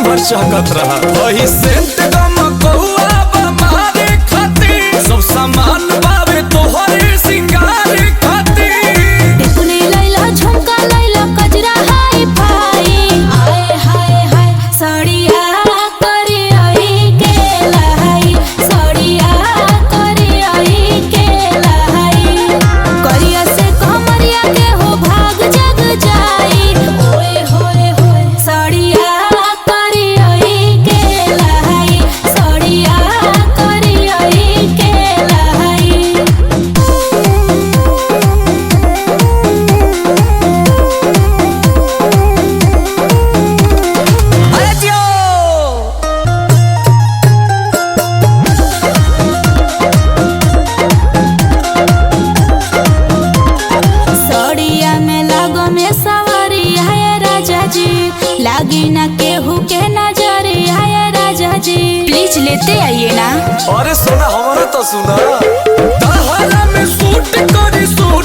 हमर चहकत रहा वही सेंट गमकौआ बमारे खातिर सब सामान बावे तोहरे सिंगार खातिर टिकुली लैला झुमका लैला कजरा हाय फाई आए हाय हाय सड़िया करे आई के लहाई सड़िया करे आई के लहाई करिया से कमरिया के हो भाग जग जाई ओए होए होए सड़िया करे आई के लहाई सड़िया करे आई के लहाई अरे जियो सड़िया में लागो में सवारी है राजा जी लागी ना केहू के नजर है राजा जी प्लीज लेते आइए ना। अरे सोना हमारा तो सुना दहरा में सूट करी सो